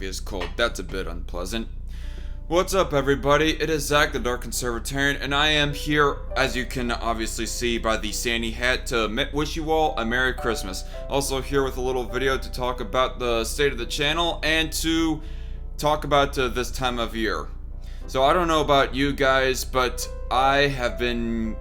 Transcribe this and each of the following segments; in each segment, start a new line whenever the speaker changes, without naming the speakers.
coffee is cold. That's a bit unpleasant. What's up, everybody? It is Zach, the Dark Conservatarian, and I am here, as you can obviously see by the sandy hat, to wish you all a Merry Christmas. Also here with a little video to talk about the state of the channel and to talk about this time of year. So I don't know about you guys, but I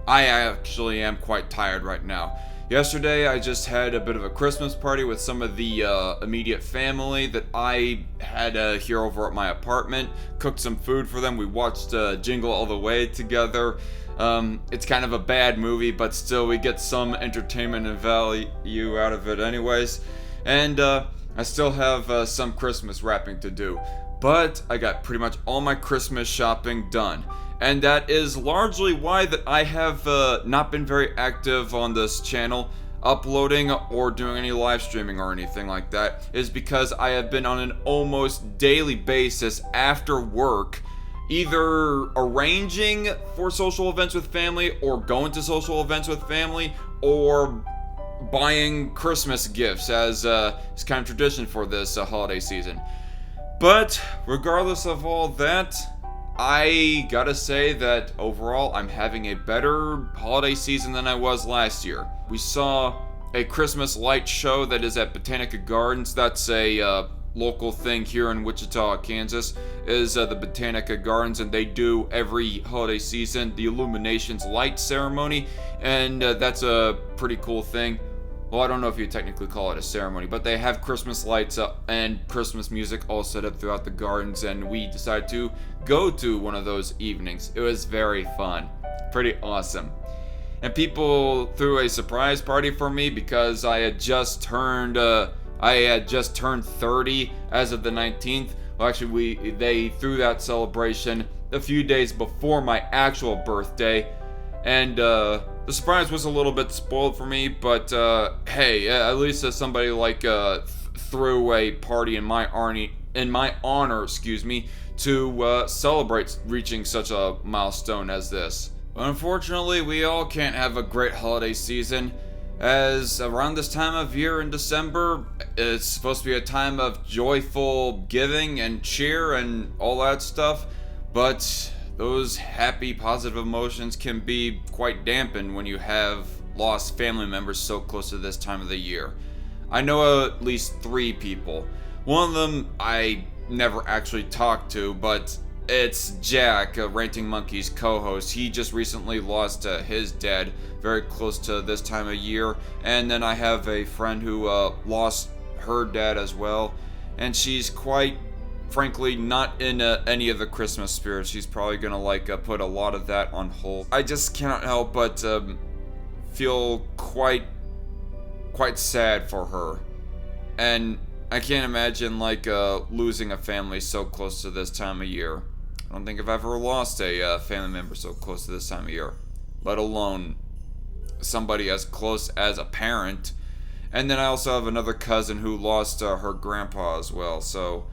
actually am quite tired right now. Yesterday, I just had a bit of a Christmas party with some of the immediate family that I had here over at my apartment. Cooked some food for them. We watched Jingle All the Way together. It's kind of a bad movie, but still we get some entertainment and value out of it anyways. And I still have some Christmas wrapping to do. But I got pretty much all my Christmas shopping done. And that is largely why that I have not been very active on this channel, uploading or doing any live streaming or anything like that, is because I have been on an almost daily basis after work, either arranging for social events with family or going to social events with family or buying Christmas gifts as is kind of tradition for this holiday season. But regardless of all that, I gotta say that overall I'm having a better holiday season than I was last year. We saw a Christmas light show that is at Botanica Gardens. That's a local thing here in Wichita, Kansas, is the Botanica Gardens, and they do every holiday season the Illuminations light ceremony, and that's a pretty cool thing. Well, I don't know if you technically call it a ceremony, but they have Christmas lights and Christmas music all set up throughout the gardens, and we decided to go to one of those evenings. It was very fun. Pretty awesome. And people threw a surprise party for me because I had just turned 30 as of the 19th. Well, actually, they threw that celebration a few days before my actual birthday, and the surprise was a little bit spoiled for me, but hey, at least somebody threw a party in my honor, to celebrate reaching such a milestone as this. But unfortunately, we all can't have a great holiday season, as around this time of year in December, it's supposed to be a time of joyful giving and cheer and all that stuff, but those happy, positive emotions can be quite dampened when you have lost family members so close to this time of the year. I know at least 3 people. One of them I never actually talked to, but it's Jack, Ranting Monkey's co-host. He just recently lost his dad very close to this time of year. And then I have a friend who lost her dad as well, and she's quite frankly not in any of the Christmas spirit. She's probably gonna put a lot of that on hold. I just cannot help but feel quite sad for her, and I can't imagine losing a family so close to this time of year. I don't think I've ever lost a family member so close to this time of year, let alone somebody as close as a parent. And then I also have another cousin who lost her grandpa as well. So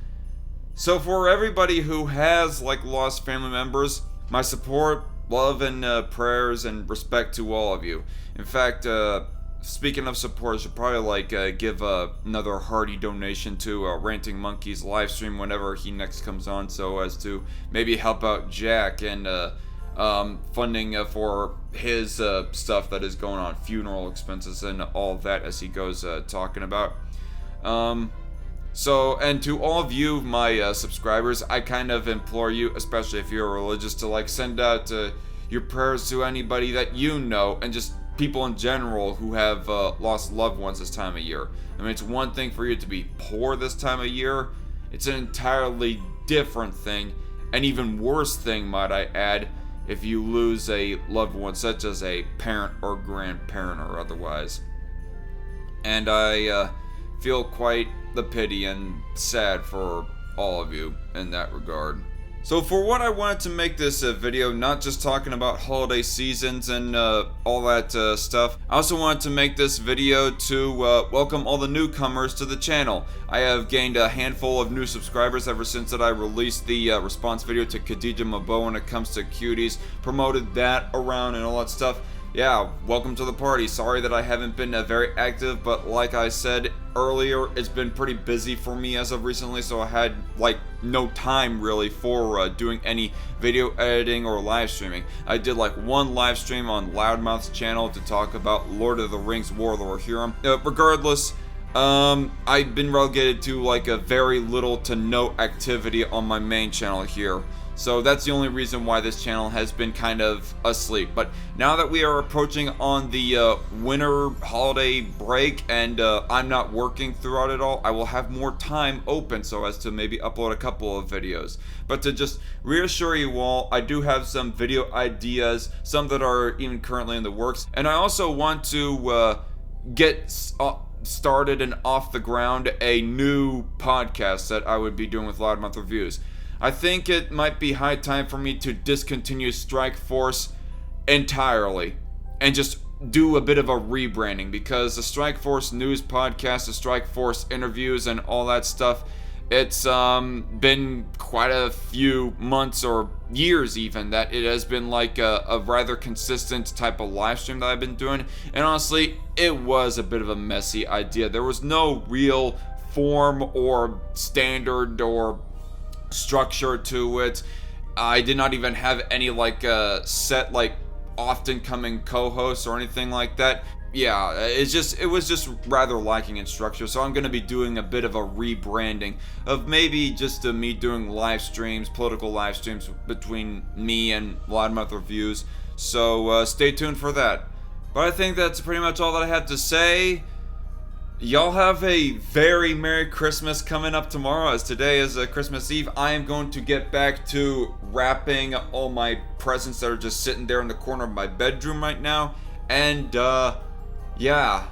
for everybody who has lost family members, my support, love, and prayers and respect to all of you. In fact, speaking of support, I should probably give another hearty donation to Ranting Monkey's live stream whenever he next comes on, so as to maybe help out Jack and funding for his stuff that is going on, funeral expenses and all that as he goes talking about. So, and to all of you, my subscribers, I kind of implore you, especially if you're religious, to send out your prayers to anybody that you know, and just people in general who have lost loved ones this time of year. I mean, it's one thing for you to be poor this time of year. It's an entirely different thing, an even worse thing, might I add, if you lose a loved one, such as a parent or grandparent or otherwise. And I feel quite the pity and sad for all of you in that regard. So for what I wanted to make this video, not just talking about holiday seasons and all that stuff, I also wanted to make this video to welcome all the newcomers to the channel. I have gained a handful of new subscribers ever since that I released the response video to Khadija Mabo when it comes to cuties, promoted that around and all that stuff. Yeah, welcome to the party. Sorry that I haven't been very active, but like I said, earlier, it's been pretty busy for me as of recently, so I had like no time really for doing any video editing or live streaming. I did like one live stream on Loudmouth's channel to talk about Lord of the Rings War of the Rohirrim. Regardless, I've been relegated to like a very little to no activity on my main channel here. So that's the only reason why this channel has been kind of asleep. But now that we are approaching on the winter holiday break and I'm not working throughout it all, I will have more time open so as to maybe upload a couple of videos. But to just reassure you all, I do have some video ideas, some that are even currently in the works. And I also want to get started and off the ground a new podcast that I would be doing with Loudmouth Reviews. I think it might be high time for me to discontinue Strike Force entirely and just do a bit of a rebranding, because the Strike Force news podcast, the Strike Force interviews and all that stuff, it's been quite a few months or years even that it has been like a rather consistent type of live stream that I've been doing, and honestly it was a bit of a messy idea. There was no real form or standard or structure to it. I did not even have any like set like often coming co-hosts or anything like that. Yeah, it was just rather lacking in structure, so I'm going to be doing a bit of a rebranding of maybe just me doing live streams, political live streams between me and Loudmouth Reviews, so stay tuned for that. But I think that's pretty much all that I had to say. Y'all have a very Merry Christmas coming up tomorrow, as today is Christmas Eve. I am going to get back to wrapping all my presents that are just sitting there in the corner of my bedroom right now. And, yeah,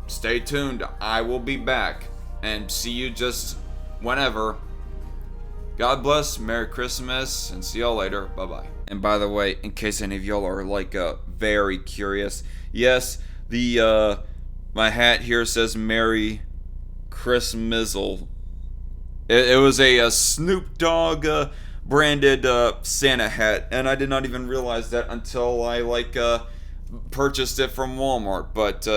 stay tuned. I will be back. And see you just whenever. God bless, Merry Christmas, and see y'all later. Bye-bye. And by the way, in case any of y'all are, like, very curious, yes, my hat here says Merry Christmizzle. It was a Snoop Dogg branded Santa hat, and I did not even realize that until I purchased it from Walmart. But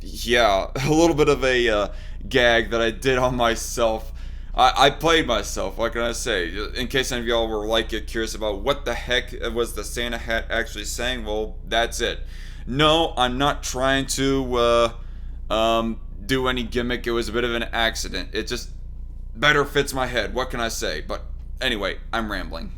yeah, a little bit of a gag that I did on myself. I played myself, what can I say? In case any of y'all were curious about what the heck was the Santa hat actually saying, well, that's it. No, I'm not trying to do any gimmick. It was a bit of an accident. It just better fits my head. What can I say? But anyway, I'm rambling.